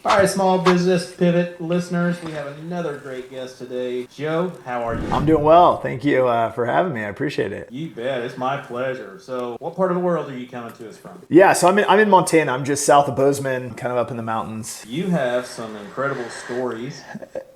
All right, small business pivot listeners, we have another great guest today. Joe, how are you? I'm doing well. Thank you for having me. I appreciate it. You bet, it's my pleasure. So, what part of the world are you coming to us from? Yeah, so I'm in Montana. I'm just south of Bozeman, kind of up in the mountains. You have some incredible stories.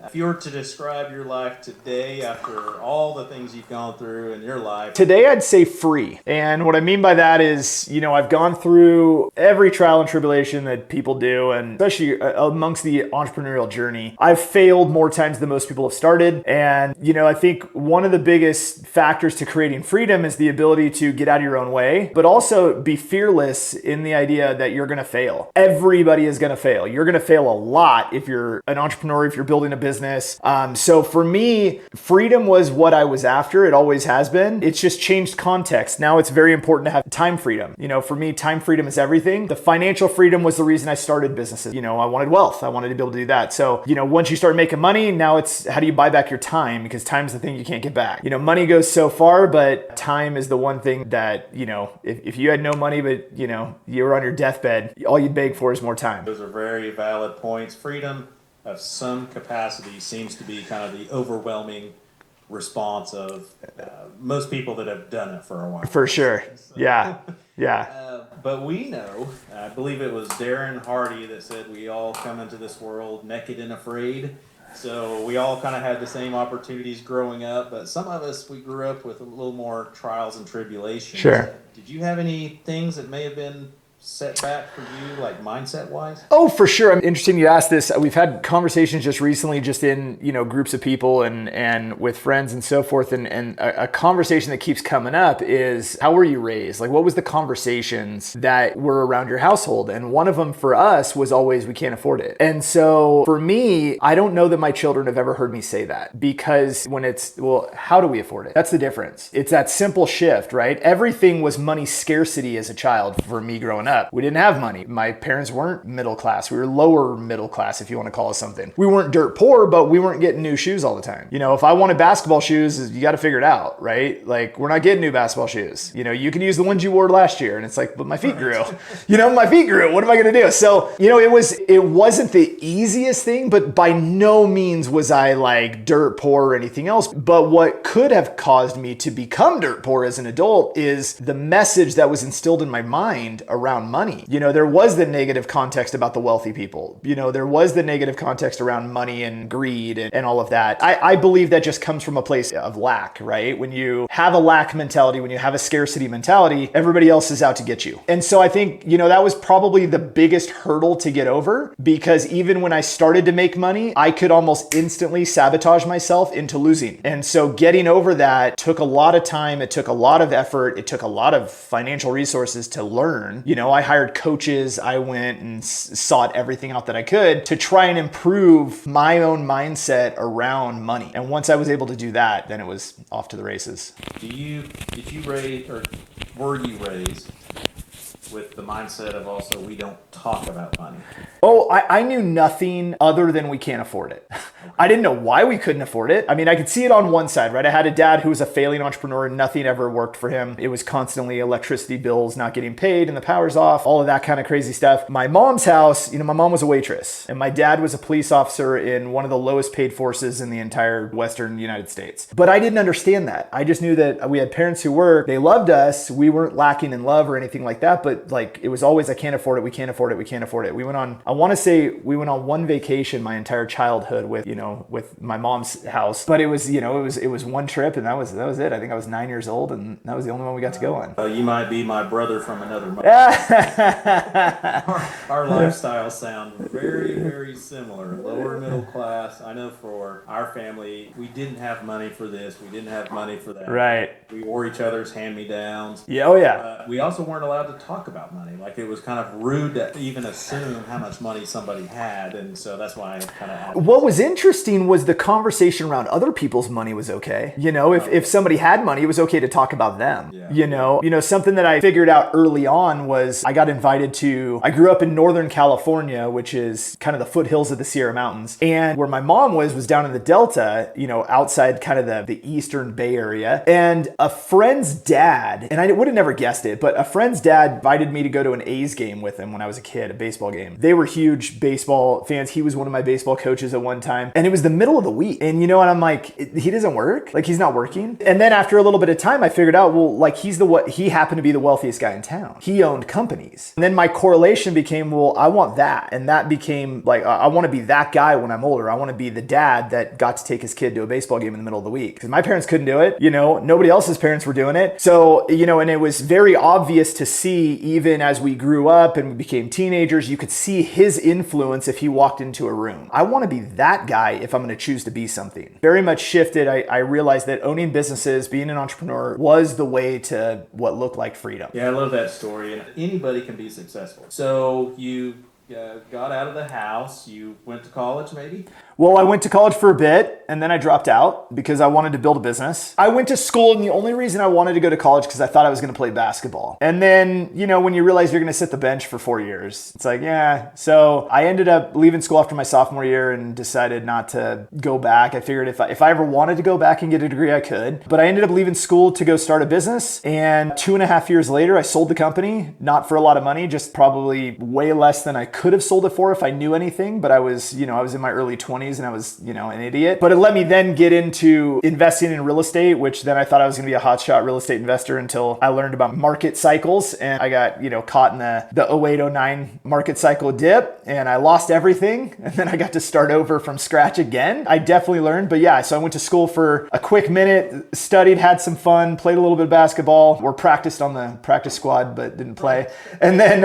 If you were to describe your life today after all the things you've gone through in your life, Today I'd say free. And what I mean by that is, I've gone through every trial and tribulation that people do, and especially amongst the entrepreneurial journey. I've failed more times than most people have started. And, I think one of the biggest factors to creating freedom is the ability to get out of your own way, but also be fearless in the idea that you're going to fail. Everybody is going to fail. You're going to fail a lot if you're an entrepreneur, if you're building a business. So for me, freedom was what I was after. It always has been. It's just changed context. Now it's very important to have time freedom. For me, time freedom is everything. The financial freedom was the reason I started businesses. I wanted wealth. I wanted to be able to do that. So, once you start making money, now it's how do you buy back your time? Because time's the thing you can't get back. Money goes so far, but time is the one thing that, if you had no money, but, you were on your deathbed, all you'd beg for is more time. those are very valid points. Freedom of some capacity seems to be kind of the overwhelming response of most people that have done it for a while. For sure. So, Yeah. Yeah. but we know, I believe it was Darren Hardy that said we all come into this world naked and afraid. So we all kind of had the same opportunities growing up, but some of us, we grew up with a little more trials and tribulations. Sure. Did you have any things that may have been set back for you, like mindset wise? Oh, for sure. I'm interesting you asked this. We've had conversations just recently, just in, groups of people and with friends and so forth. And a conversation that keeps coming up is, how were you raised? Like, what was the conversations that were around your household? And one of them for us was always, we can't afford it. And so for me, I don't know that my children have ever heard me say that, because when it's, well, how do we afford it? That's the difference. It's that simple shift, right? Everything was money scarcity as a child for me growing up. We didn't have money. My parents weren't middle class. We were lower middle class, if you want to call it something. We weren't dirt poor, but we weren't getting new shoes all the time. If I wanted basketball shoes, you got to figure it out, right? Like, we're not getting new basketball shoes. You can use the ones you wore last year. And it's like, but my feet grew. My feet grew. What am I going to do? So, it wasn't the easiest thing, but by no means was I like dirt poor or anything else. But what could have caused me to become dirt poor as an adult is the message that was instilled in my mind around money. There was the negative context about the wealthy people. There was the negative context around money and greed and all of that. I believe that just comes from a place of lack, right? When you have a lack mentality, when you have a scarcity mentality, everybody else is out to get you. And so I think, that was probably the biggest hurdle to get over, because even when I started to make money, I could almost instantly sabotage myself into losing. And so getting over that took a lot of time. It took a lot of effort. It took a lot of financial resources to learn. I hired coaches. I went and sought everything out that I could to try and improve my own mindset around money. And once I was able to do that, then it was off to the races. Did you raise, or were you raised with the mindset of also, we don't talk about money? Oh, I knew nothing other than we can't afford it. I didn't know why we couldn't afford it. I mean, I could see it on one side, right? I had a dad who was a failing entrepreneur. Nothing ever worked for him. It was constantly electricity bills not getting paid and the power's off, all of that kind of crazy stuff. My mom's house, my mom was a waitress and my dad was a police officer in one of the lowest paid forces in the entire Western United States. But I didn't understand that. I just knew that we had parents who they loved us. We weren't lacking in love or anything like that. But like, it was always, I can't afford it. We can't afford it. We can't afford it. I want to say we went on one vacation my entire childhood with my mom's house, but it was one trip and that was it. I think I was 9 years old and that was the only one we got to go on. You might be my brother from another mother. our lifestyles sound very, very similar. Lower middle class. I know for our family, we didn't have money for this. We didn't have money for that. Right. We wore each other's hand-me-downs. Yeah. Oh yeah. We also weren't allowed to talk about money. Like, it was kind of rude to even assume how much money somebody had, and so that's why I kind of. What was interesting interesting was the conversation around other people's money was okay. You know, if somebody had money, it was okay to talk about them. Yeah. You know, something that I figured out early on was I got invited to, I grew up in Northern California, which is kind of the foothills of the Sierra Mountains. And where my mom was down in the Delta, you know, outside kind of the Eastern Bay Area. And a friend's dad, and I would have never guessed it, but a friend's dad invited me to go to an A's game with him when I was a kid, a baseball game. They were huge baseball fans. He was one of my baseball coaches at one time. And it was the middle of the week. And you know, and I'm like, he doesn't work? Like, he's not working? And then after a little bit of time, I figured out, well, like, he happened to be the wealthiest guy in town. He owned companies. And then my correlation became, well, I want that. And that became like, I want to be that guy when I'm older. I want to be the dad that got to take his kid to a baseball game in the middle of the week. Because my parents couldn't do it. You know, nobody else's parents were doing it. So, you know, and it was very obvious to see, even as we grew up and we became teenagers, you could see his influence if he walked into a room. I want to be that guy if I'm going to choose to be something. Very much shifted. I realized that owning businesses, being an entrepreneur was the way to what looked like freedom. Yeah, I love that story. And anybody can be successful. So you got out of the house, you went to college maybe? Well, I went to college for a bit and then I dropped out because I wanted to build a business. I went to school and the only reason I wanted to go to college because I thought I was going to play basketball. And then, you know, when you realize you're going to sit the bench for 4 years, it's like, yeah. So I ended up leaving school after my sophomore year and decided not to go back. I figured if I ever wanted to go back and get a degree, I could. But I ended up leaving school to go start a business. And 2.5 years later, I sold the company, not for a lot of money, just probably way less than I could have sold it for if I knew anything. But I was in my early 20s. And I was, an idiot. But it let me then get into investing in real estate, which then I thought I was going to be a hotshot real estate investor until I learned about market cycles. And I got, caught in the 08-09 market cycle dip and I lost everything. And then I got to start over from scratch again. I definitely learned. But yeah, so I went to school for a quick minute, studied, had some fun, played a little bit of basketball, or practiced on the practice squad, but didn't play. And then...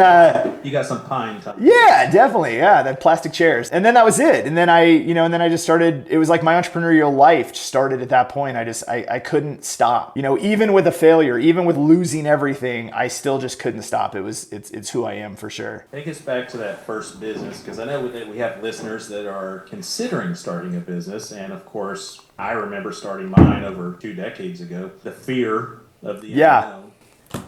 you got some pine time. Yeah, definitely. Yeah, that plastic chairs. And then that was it. And then I just started, it was like my entrepreneurial life started at that point. I couldn't stop. Even with a failure, even with losing everything, I still just couldn't stop. It's who I am for sure. Take us back to that first business, because I know that we have listeners that are considering starting a business. And of course, I remember starting mine over 2 decades ago. The fear of the unknown.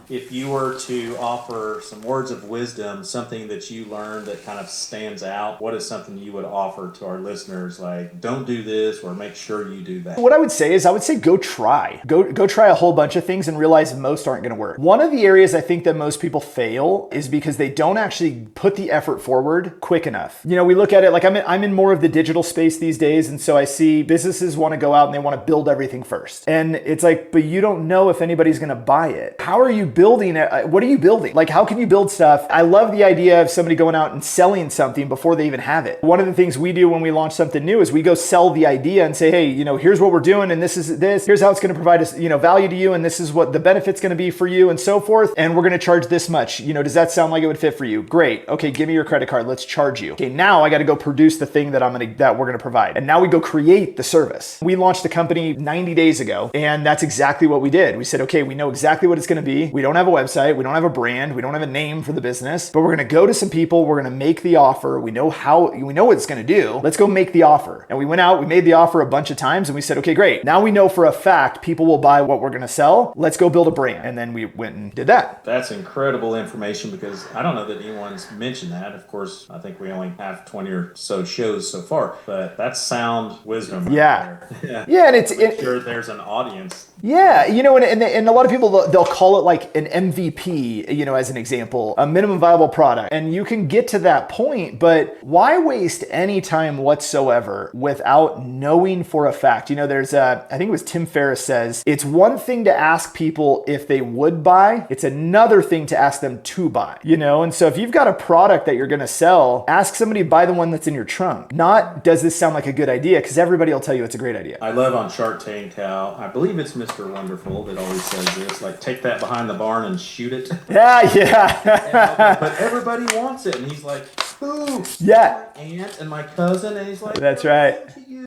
If you were to offer some words of wisdom, something that you learned that kind of stands out, what is something you would offer to our listeners? Like, don't do this or make sure you do that. What I would say is go try. Go try a whole bunch of things and realize most aren't going to work. One of the areas I think that most people fail is because they don't actually put the effort forward quick enough. We look at it like I'm in more of the digital space these days. And so I see businesses want to go out and they want to build everything first. And it's like, but you don't know if anybody's going to buy it. How are you building it? What are you building? Like, how can you build stuff? I love the idea of somebody going out and selling something before they even have it. One of the things we do when we launch something new is we go sell the idea and say, hey, here's what we're doing. And here's how it's going to provide us, value to you. And this is what the benefit's going to be for you and so forth. And we're going to charge this much. Does that sound like it would fit for you? Great. Okay. Give me your credit card. Let's charge you. Okay. Now I got to go produce the thing that we're going to provide. And now we go create the service. We launched a company 90 days ago. And that's exactly what we did. We said, okay, we know exactly what it's going to be. We don't have a website. We don't have a brand. We don't have a name for the business, but we're going to go to some people. We're going to make the offer. We know what it's going to do. Let's go make the offer. And we went out, we made the offer a bunch of times and we said, okay, great. Now we know for a fact people will buy what we're going to sell. Let's go build a brand. And then we went and did that. That's incredible information, because I don't know that anyone's mentioned that. Of course, I think we only have 20 or so shows so far, but that's sound wisdom. Right Yeah. There. Yeah. And sure there's an audience. Yeah. And a lot of people, they'll call it like an MVP, as an example, a minimum viable product. And you can get to that point, but why waste any time whatsoever without knowing for a fact? There's I think it was Tim Ferriss says, it's one thing to ask people if they would buy. It's another thing to ask them to buy, And so if you've got a product that you're going to sell, ask somebody to buy the one that's in your trunk. Not, does this sound like a good idea? Because everybody will tell you it's a great idea. I love on Shark Tank how, I believe it's Mr. Wonderful that always says this, like, take that behind the barn and shoot it. Yeah. But everybody wants it. And he's like, who? Yeah. My aunt and my cousin. And he's like, that's right.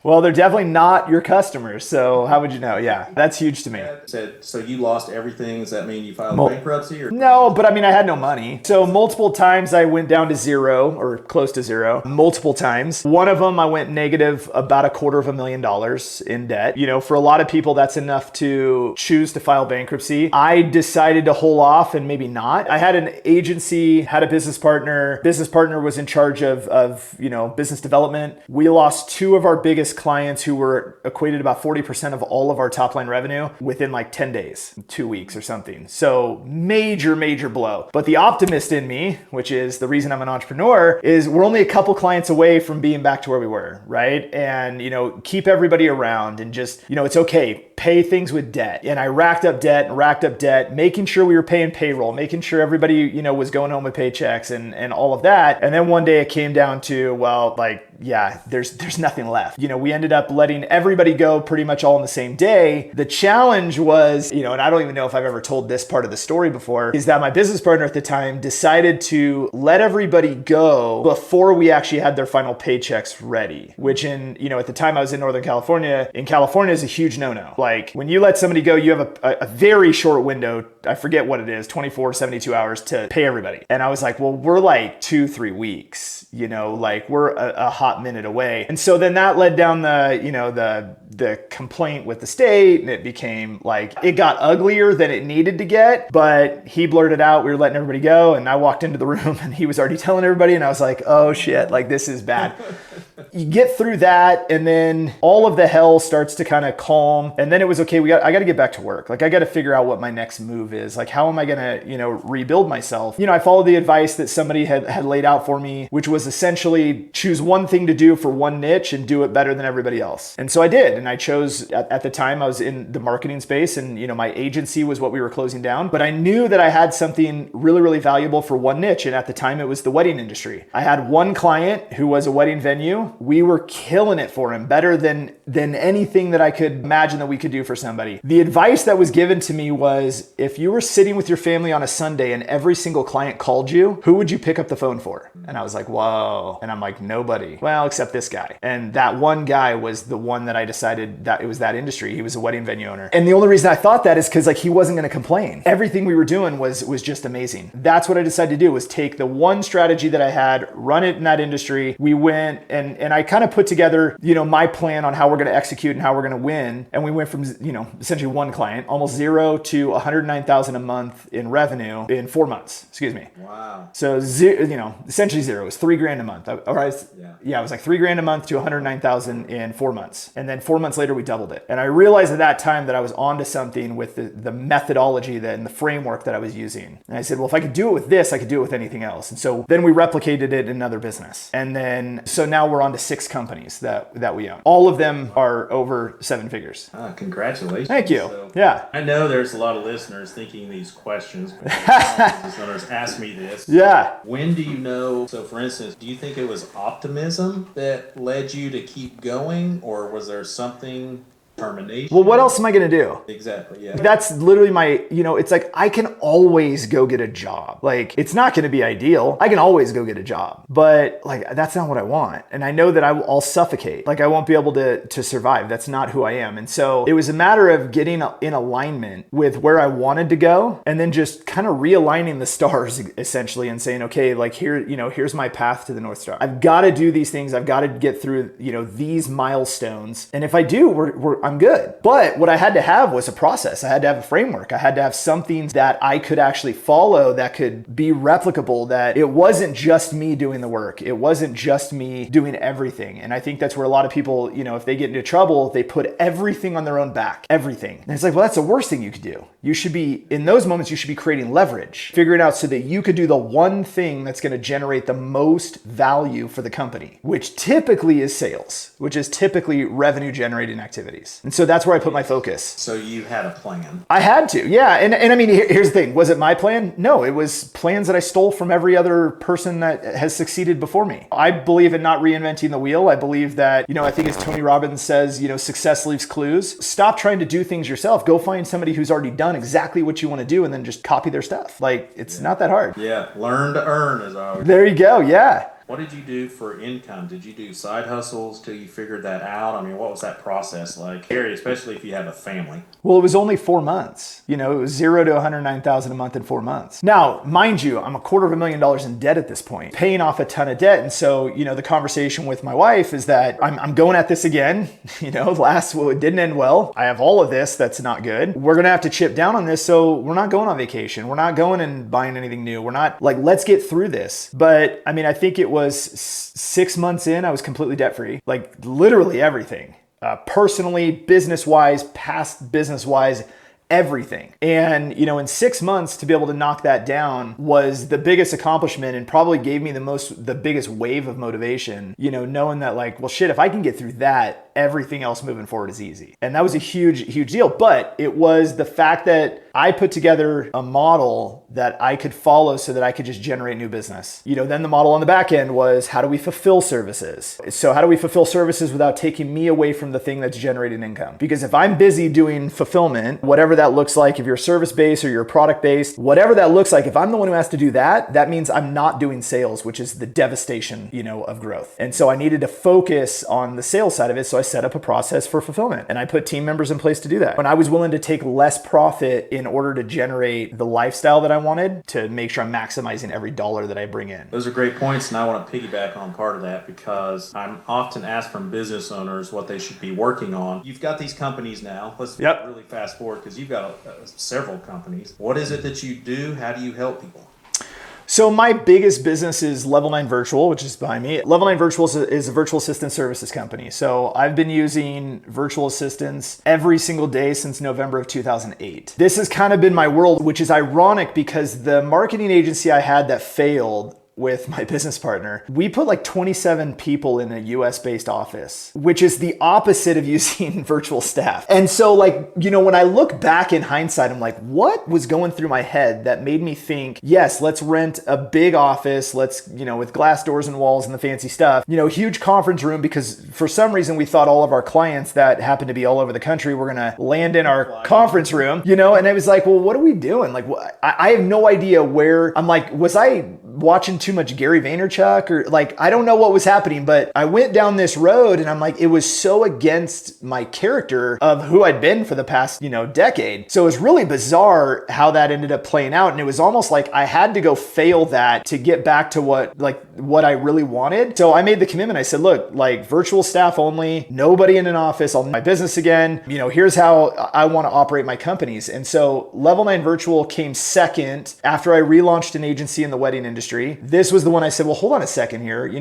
Well, they're definitely not your customers. So how would you know? Yeah, that's huge to me. Said, so you lost everything. Does that mean you filed bankruptcy? Or? No, but I mean, I had no money. So multiple times I went down to zero or close to zero, multiple times. One of them I went negative about $250,000 in debt. You know, for a lot of people, that's enough to choose to file bankruptcy. I decided to hold off and maybe not. I had an agency, had a business partner. Business partner was in charge of business development. We lost two of our biggest clients who were equated about 40% of all of our top line revenue within like 10 days, 2 weeks or something. So major blow. But the optimist in me, which is the reason I'm an entrepreneur, is we're only a couple clients away from being back to where we were, right? And, keep everybody around and just, it's okay. Pay things with debt. And I racked up debt, making sure we were paying payroll, making sure everybody, was going home with paychecks and all of that. And then one day it came down to, there's nothing left. We ended up letting everybody go pretty much all in the same day. The challenge was, and I don't even know if I've ever told this part of the story before, is that my business partner at the time decided to let everybody go before we actually had their final paychecks ready, which at the time I was in Northern California. In California is a huge no-no. Like when you let somebody go, you have a very short window, I forget what it is, 24, 72 hours to pay everybody. And I was like, well, we're like 2-3 weeks, we're a hot minute away. And so then that led down the complaint with the state, and it became like, it got uglier than it needed to get, but he blurted out, we were letting everybody go. And I walked into the room and he was already telling everybody. And I was like, oh shit, like this is bad. You get through that, and then all of the hell starts to kind of calm. And then it was okay. I got to get back to work. Like I got to figure out what my next move is. Like, how am I going to, rebuild myself? I followed the advice that somebody had laid out for me, which was essentially choose one thing to do for one niche and do it better than everybody else. And so I did. And I chose, at the time I was in the marketing space, and, my agency was what we were closing down, but I knew that I had something really, really valuable for one niche. And at the time it was the wedding industry. I had one client who was a wedding venue. We were killing it for him, better than anything that I could imagine that we could do for somebody. The advice that was given to me was, if you were sitting with your family on a Sunday and every single client called you, who would you pick up the phone for? And I was like, whoa. And I'm like, nobody. Well, except this guy. And that one guy was the one that I decided that it was that industry. He was a wedding venue owner. And the only reason I thought that is because he wasn't going to complain. Everything we were doing was just amazing. That's what I decided to do, was take the one strategy that I had, run it in that industry. We went and I kind of put together, my plan on how we're going to execute and how we're going to win. And we went from, essentially one client, almost zero to 109,000 a month in revenue in 4 months. Excuse me. Wow. So, essentially zero. It was $3,000 a month. It was like $3,000 a month to 109,000 in 4 months. And then 4 months later, we doubled it. And I realized at that time that I was onto something with the methodology and the framework that I was using. And I said, well, if I could do it with this, I could do it with anything else. And so then we replicated it in another business. And then, so now we're on to 6 companies that we own. All of them are over 7 figures. Congratulations. Thank you. So, yeah. I know there's a lot of listeners thinking these questions. Business owners ask me this. Yeah. When do you know? So for instance, do you think it was optimism that led you to keep going, or was there something termination? Well, what else am I going to do? Exactly, yeah. That's literally my, it's like I can always go get a job. Like, it's not going to be ideal. I can always go get a job, but like, that's not what I want. And I know that I'll suffocate. Like, I won't be able to survive. That's not who I am. And so it was a matter of getting in alignment with where I wanted to go, and then just kind of realigning the stars essentially and saying, okay, like here's my path to the North Star. I've got to do these things. I've got to get through, these milestones. And if I do, I'm good. But what I had to have was a process. I had to have a framework. I had to have something that I could actually follow, that could be replicable, that it wasn't just me doing the work. It wasn't just me doing everything. And I think that's where a lot of people, if they get into trouble, they put everything on their own back, everything. And it's like, well, that's the worst thing you could do. You should be, in those moments, you should be creating leverage, figuring out so that you could do the one thing that's going to generate the most value for the company, which typically is sales, which is typically revenue generating activities. And so that's where I put my focus. So you had a plan. I had to, yeah. And I mean, here's the thing. Was it my plan? No, it was plans that I stole from every other person that has succeeded before me. I believe in not reinventing the wheel. I believe that, I think as Tony Robbins says, success leaves clues. Stop trying to do things yourself. Go find somebody who's already done exactly what you want to do, and then just copy their stuff. Like, it's not that hard. Yeah. Learn to earn, as I always. There you go. Yeah. What did you do for income? Did you do side hustles till you figured that out? I mean, what was that process like? Gary, especially if you have a family. Well, it was only 4 months. It was 0 to 109,000 a month in 4 months. Now, mind you, I'm $250,000 in debt at this point, paying off a ton of debt. And so, the conversation with my wife is that I'm going at this again. It didn't end well. I have all of this that's not good. We're going to have to chip down on this. So we're not going on vacation. We're not going and buying anything new. We're not let's get through this. But I think it was 6 months in, I was completely debt free, literally everything. Personally, business-wise, past business-wise, everything. And, in 6 months to be able to knock that down was the biggest accomplishment and probably gave me the biggest wave of motivation, knowing that if I can get through that, everything else moving forward is easy. And that was a huge, huge deal. But it was the fact that I put together a model that I could follow so that I could just generate new business. Then the model on the back end was, how do we fulfill services? So how do we fulfill services without taking me away from the thing that's generating income? Because if I'm busy doing fulfillment, whatever that looks like, if you're service-based or you're product-based, whatever that looks like, if I'm the one who has to do that, that means I'm not doing sales, which is the devastation, of growth. And so I needed to focus on the sales side of it. So I set up a process for fulfillment and I put team members in place to do that. And I was willing to take less profit in order to generate the lifestyle that I wanted to make sure I'm maximizing every dollar that I bring in. Those are great points, and I want to piggyback on part of that because I'm often asked from business owners what they should be working on. You've got these companies now. Let's really fast forward because you've got several companies. What is it that you do? How do you help people? So my biggest business is Level 9 Virtual, which is behind me. Level 9 Virtual is a virtual assistant services company. So I've been using virtual assistants every single day since November of 2008. This has kind of been my world, which is ironic because the marketing agency I had that failed with my business partner, we put 27 people in a US based office, which is the opposite of using virtual staff. And so when I look back in hindsight, I'm like, what was going through my head that made me think, yes, let's rent a big office. Let's, with glass doors and walls and the fancy stuff, huge conference room, because for some reason we thought all of our clients that happened to be all over the country were going to land in our conference room, and it was well, what are we doing? I have no idea where I'm was I watching too much Gary Vaynerchuk or I don't know what was happening, but I went down this road and I'm it was so against my character of who I'd been for the past, decade. So it was really bizarre how that ended up playing out. And it was almost I had to go fail that to get back to what I really wanted. So I made the commitment. I said, look, virtual staff only, nobody in an office, I'll do my business again. Here's how I want to operate my companies. And so Level 9 Virtual came second after I relaunched an agency in the wedding industry. This was the one I said, well, hold on a second here.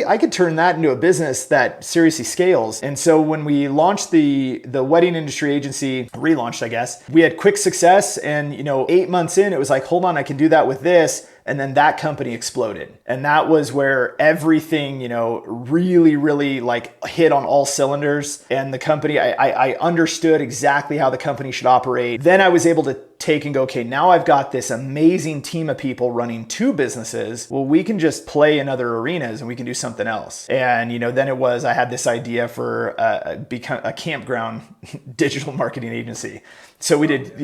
I could turn that into a business that seriously scales. And so when we launched the wedding industry agency, relaunched, I guess, we had quick success. And, 8 months in, it was hold on, I can do that with this. And then that company exploded. And that was where everything, really, really hit on all cylinders. And the company, I understood exactly how the company should operate. Then I was able to take and go, okay, now I've got this amazing team of people running 2 businesses. Well, we can just play in other arenas and we can do something else. And, then I had this idea for a campground digital marketing agency. So we did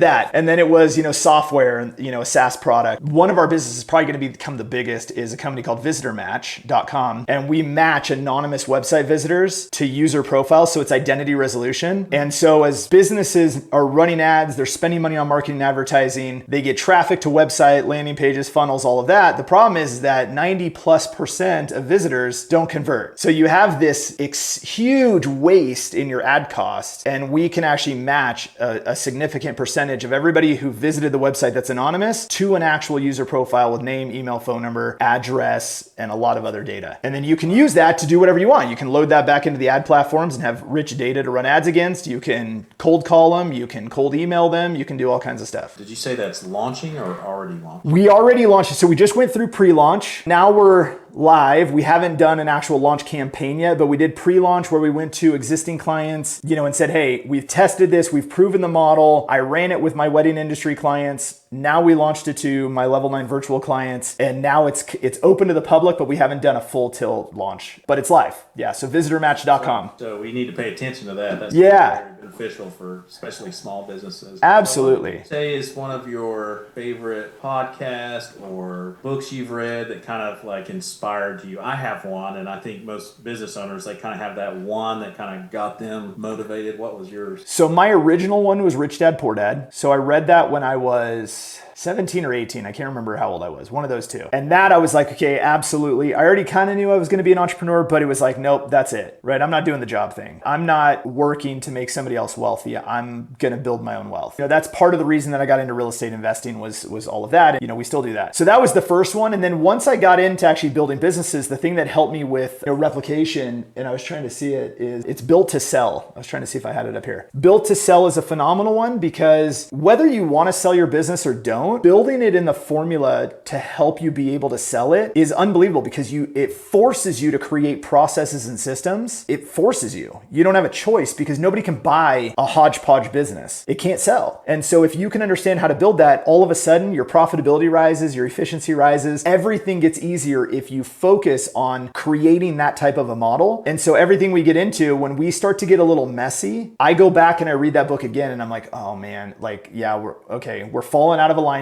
that. And then it was, software and, a SaaS product. One of our businesses is probably going to become the biggest is a company called visitormatch.com. And we match anonymous website visitors to user profiles. So it's identity resolution. And so as businesses are running ads, they're spending money on marketing and advertising, they get traffic to website, landing pages, funnels, all of that. The problem is that 90+% of visitors don't convert. So you have this huge waste in your ad costs, and we can actually match a significant percentage of everybody who visited the website that's anonymous to an actual user profile with name, email, phone number, address, and a lot of other data. And then you can use that to do whatever you want. You can load that back into the ad platforms and have rich data to run ads against. You can cold call them, you can cold email them, you can do all kinds of stuff. Did you say that's launching or already launched? We already launched it. So we just went through pre-launch. Now we're live. We haven't done an actual launch campaign yet, but we did pre-launch where we went to existing clients, and said, hey, we've tested this, we've proven the model. I ran it with my wedding industry clients. Now we launched it to my level 9 virtual clients, and now it's open to the public, but we haven't done a full tilt launch, but it's live. Yeah. So visitormatch.com. So we need to pay attention to that. That's Yeah. very beneficial for especially small businesses. Absolutely. What would you say is one of your favorite podcasts or books you've read that kind of like inspired you? I have one, and I think most business owners, they kind of have that one that kind of got them motivated. What was yours? So my original one was Rich Dad Poor Dad. So I read that when I was 17 or 18. I can't remember how old I was, one of those two. And that I was like, okay, absolutely. I already kind of knew I was going to be an entrepreneur, but it was like, nope, that's it, right? I'm not doing the job thing. I'm not working to make somebody else wealthy. I'm going to build my own wealth. That's part of the reason that I got into real estate investing was all of that. And, we still do that. So that was the first one. And then once I got into actually building businesses, the thing that helped me with replication, and I was trying to see it, is it's Built to Sell. I was trying to see if I had it up here. Built to Sell is a phenomenal one because whether you want to sell your business or don't, building it in the formula to help you be able to sell it is unbelievable because it forces you to create processes and systems. It forces you. You don't have a choice because nobody can buy a hodgepodge business. It can't sell. And so if you can understand how to build that, all of a sudden your profitability rises, your efficiency rises, everything gets easier if you focus on creating that type of a model. And so everything we get into, when we start to get a little messy, I go back and I read that book again and I'm like, oh man, like, yeah, we're falling out of alignment.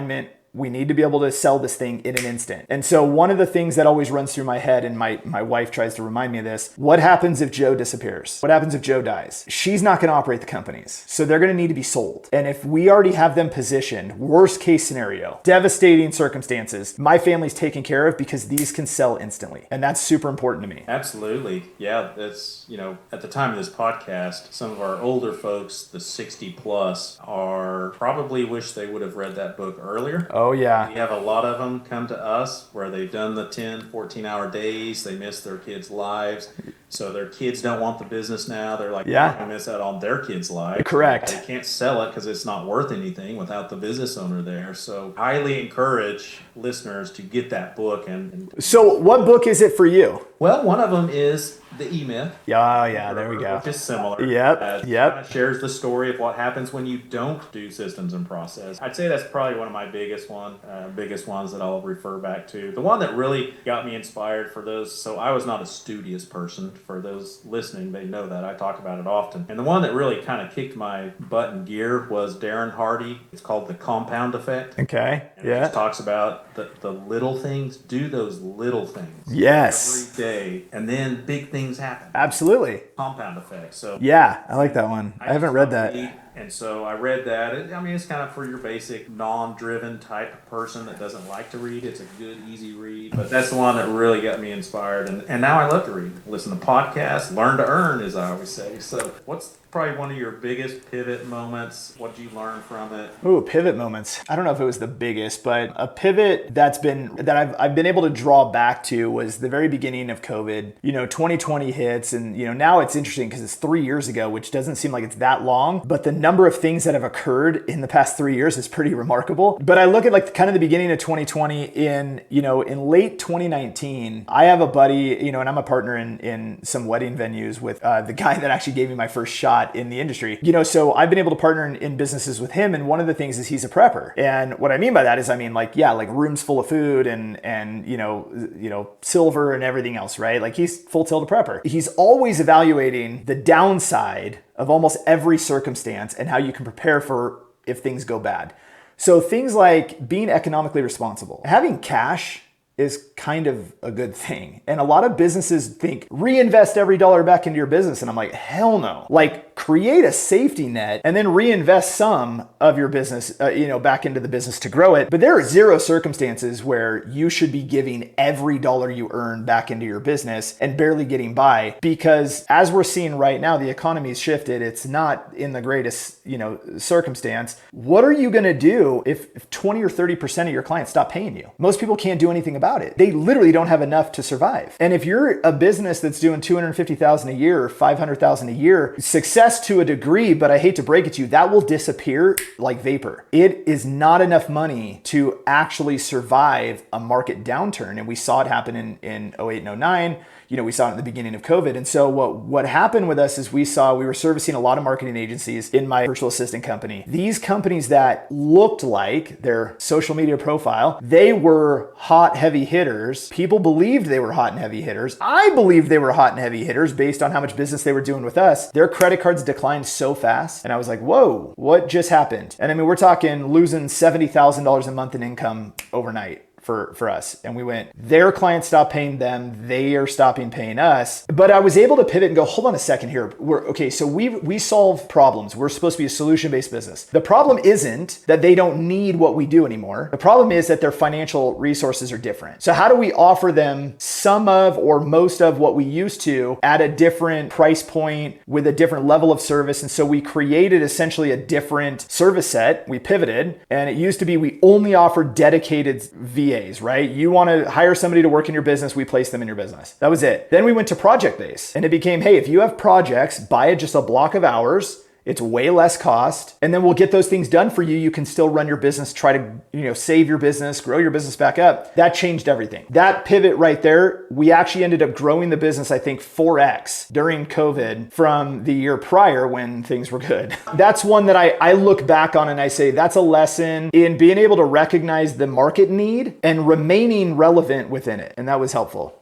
We need to be able to sell this thing in an instant. And so one of the things that always runs through my head, and my wife tries to remind me of this, what happens if Joe disappears? What happens if Joe dies? She's not going to operate the companies. So they're going to need to be sold. And if we already have them positioned, worst case scenario, devastating circumstances, my family's taken care of because these can sell instantly. And that's super important to me. Absolutely. Yeah, that's, at the time of this podcast, some of our older folks, the 60 plus, are probably wish they would have read that book earlier. Oh, yeah. We have a lot of them come to us where they've done the 10, 14-hour days. They miss their kids' lives. So their kids don't want the business now. They're like, yeah, they're going to miss out on their kids' lives. Correct. They can't sell it because it's not worth anything without the business owner there. So highly encourage listeners to get that book. And so what book is it for you? Well, one of them is The E-Myth. Yeah, there we go. Which is similar. Yep. Kind of shares the story of what happens when you don't do systems and process. I'd say that's probably one of my biggest ones that I'll refer back to. The one that really got me inspired for those, so I was not a studious person. For those listening, they know that. I talk about it often. And the one that really kind of kicked my butt in gear was Darren Hardy. It's called The Compound Effect. Okay, and it talks about the little things. Do those little things. Yes. Every day. And then big things happen. Absolutely. Compound effect. So yeah, I like that one. I haven't read that. And so I read that. It's kind of for your basic non-driven type person that doesn't like to read. It's a good, easy read. But that's the one that really got me inspired. And now I love to read. Listen to podcasts. Learn to earn, as I always say. So what's probably one of your biggest pivot moments? What did you learn from it? Ooh, pivot moments. I don't know if it was the biggest, but a pivot that I've been able to draw back to was the very beginning of COVID. 2020 hits, and now it's interesting because it's 3 years ago, which doesn't seem like it's that long, but the number of things that have occurred in the past 3 years is pretty remarkable. But I look at like kind of the beginning of 2020 in late 2019, I have a buddy, and I'm a partner in some wedding venues with the guy that actually gave me my first shot in the industry. So I've been able to partner in businesses with him. And one of the things is he's a prepper. And what I mean by that is, like rooms full of food and silver and everything else, right? Like he's full tilt prepper. He's always evaluating the downside of almost every circumstance and how you can prepare for if things go bad. So things like being economically responsible, having cash is kind of a good thing. And a lot of businesses think reinvest every dollar back into your business. And I'm like, hell no. Like create a safety net and then reinvest some of your business, back into the business to grow it. But there are zero circumstances where you should be giving every dollar you earn back into your business and barely getting by, because as we're seeing right now, the economy's shifted. It's not in the greatest, circumstance. What are you going to do if 20 or 30% of your clients stop paying you? Most people can't do anything about it. They literally don't have enough to survive. And if you're a business that's doing $250,000 a year or $500,000 a year, success to a degree, but I hate to break it to you, that will disappear like vapor. It is not enough money to actually survive a market downturn. And we saw it happen in 08 and 09. we saw it in the beginning of COVID. And so what happened with us is we were servicing a lot of marketing agencies in my virtual assistant company. These companies that looked like their social media profile, they were hot, heavy hitters. People believed they were hot and heavy hitters. I believed they were hot and heavy hitters based on how much business they were doing with us. Their credit cards declined so fast. And I was like, whoa, what just happened? And I mean, we're talking losing $70,000 a month in income overnight for us. And we went, their clients stopped paying them, they are stopping paying us. But I was able to pivot and go, hold on a second here. So we solve problems. We're supposed to be a solution-based business. The problem isn't that they don't need what we do anymore. The problem is that their financial resources are different. So how do we offer them some of or most of what we used to at a different price point with a different level of service? And so we created essentially a different service set. We pivoted, and it used to be we only offered dedicated VA, right? You want to hire somebody to work in your business, we place them in your business. That was it. Then we went to project based, and it became, hey, if you have projects, buy just a block of hours. It's way less cost. And then we'll get those things done for you. You can still run your business, try to, save your business, grow your business back up. That changed everything. That pivot right there, we actually ended up growing the business, I think 4x during COVID from the year prior when things were good. That's one that I look back on and I say, that's a lesson in being able to recognize the market need and remaining relevant within it. And that was helpful.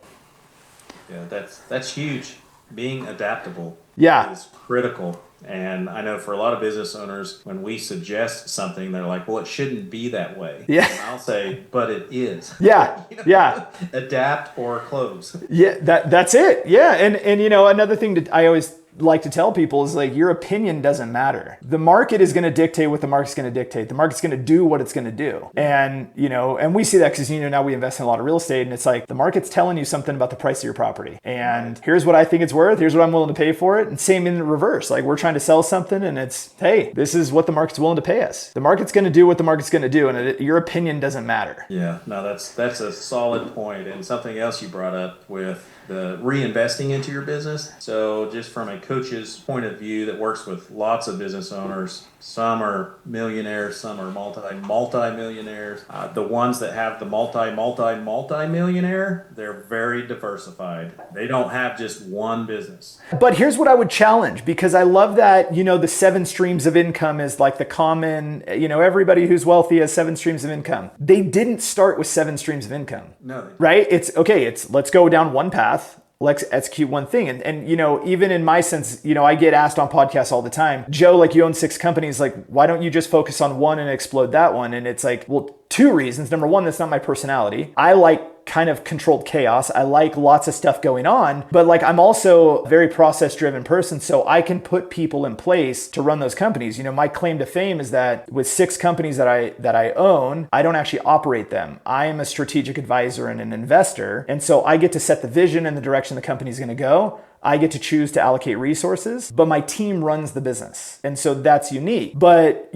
Yeah, that's huge. Being adaptable is critical. And I know for a lot of business owners, when we suggest something, they're like, well, it shouldn't be that way. Yeah. And I'll say, but it is. Yeah. Yeah. Adapt or close. Yeah, that's it. Yeah. And another thing that I always like to tell people is like, your opinion doesn't matter. The market is going to dictate what the market's going to dictate. The market's going to do what it's going to do. And, and we see that because, now we invest in a lot of real estate, and it's like the market's telling you something about the price of your property. And here's what I think it's worth. Here's what I'm willing to pay for it. And same in the reverse. Like we're trying to sell something and it's, hey, this is what the market's willing to pay us. The market's going to do what the market's going to do. And your opinion doesn't matter. Yeah, no, that's a solid point. And something else you brought up with the reinvesting into your business. So just from a coach's point of view that works with lots of business owners, some are millionaires, some are multi-millionaires. The ones that have the multi-millionaire, they're very diversified. They don't have just one business. But here's what I would challenge, because I love that, the 7 streams of income is like the common, everybody who's wealthy has 7 streams of income. They didn't start with 7 streams of income. No. Right? It's okay. Let's go down one path. Let's execute one thing. And even in my sense, I get asked on podcasts all the time, Joe, like you own 6 companies, like why don't you just focus on one and explode that one? And it's like, well, 2 reasons. Number one, that's not my personality. I like kind of controlled chaos. I like lots of stuff going on, but like I'm also a very process driven person. So I can put people in place to run those companies. My claim to fame is that with 6 companies that I own, I don't actually operate them. I am a strategic advisor and an investor. And so I get to set the vision and the direction the company's going to go. I get to choose to allocate resources, but my team runs the business. And so that's unique. But,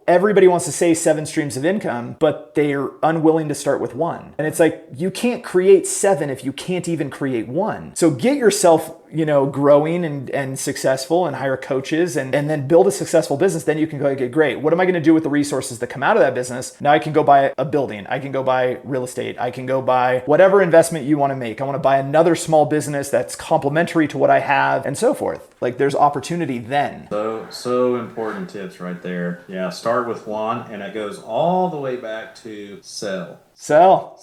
everybody wants to say 7 streams of income, but they're unwilling to start with 1. And it's like, you can't create 7 if you can't even create 1. So get yourself, growing and successful and hire coaches and then build a successful business. Then you can go, okay, great. What am I going to do with the resources that come out of that business? Now I can go buy a building. I can go buy real estate. I can go buy whatever investment you want to make. I want to buy another small business that's complementary to what I have and so forth. Like there's opportunity then. So important tips right there. Yeah. Start with 1, and it goes all the way back to sell. Sell.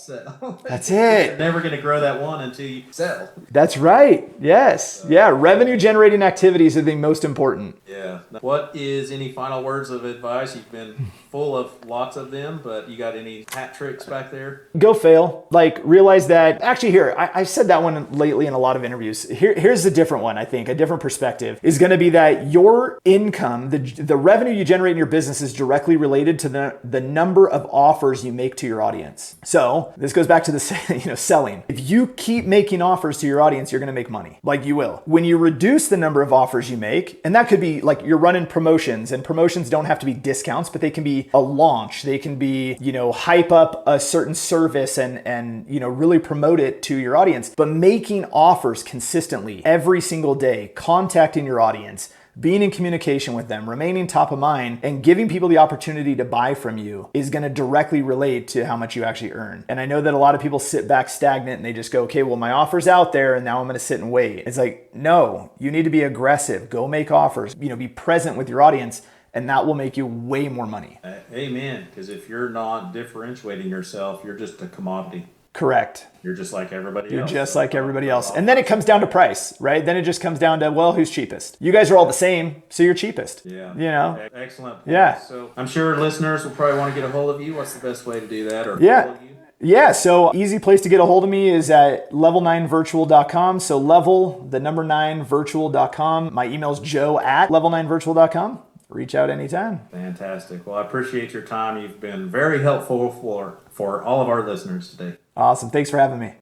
That's it. You're never going to grow that 1 until you sell. That's right. Yes. Yeah. Revenue generating activities are the most important. Yeah. What is any final words of advice? You've been full of lots of them, but you got any hat tricks back there? Go fail. Like realize that actually here, I've said that one lately in a lot of interviews. Here's a different one. I think a different perspective is going to be that your income, the revenue you generate in your business is directly related to the number of offers you make to your audience. So this goes back to the selling. If you keep making offers to your audience, you're going to make money. Like you will. When you reduce the number of offers you make, and that could be like you're running promotions, and promotions don't have to be discounts, but they can be a launch. They can be, hype up a certain service and really promote it to your audience. But making offers consistently every single day, contacting your audience, being in communication with them, remaining top of mind, and giving people the opportunity to buy from you is going to directly relate to how much you actually earn. And I know that a lot of people sit back stagnant and they just go, okay, well, my offer's out there and now I'm going to sit and wait. It's like, no, you need to be aggressive. Go make offers, be present with your audience, and that will make you way more money. Amen. Because if you're not differentiating yourself, you're just a commodity. Correct. You're just like everybody else. You're just like everybody else. And then it comes down to price, right? Then it just comes down to, well, who's cheapest? You guys are all the same, so you're cheapest. Yeah. Excellent point. Yeah. So I'm sure listeners will probably want to get a hold of you. What's the best way to do that? Or Yeah. follow you? Yeah, so easy place to get a hold of me is at level9virtual.com. So level, the number 9virtual.com. My email is joe@level9virtual.com. Reach out anytime. Fantastic. Well, I appreciate your time. You've been very helpful for all of our listeners today. Awesome. Thanks for having me.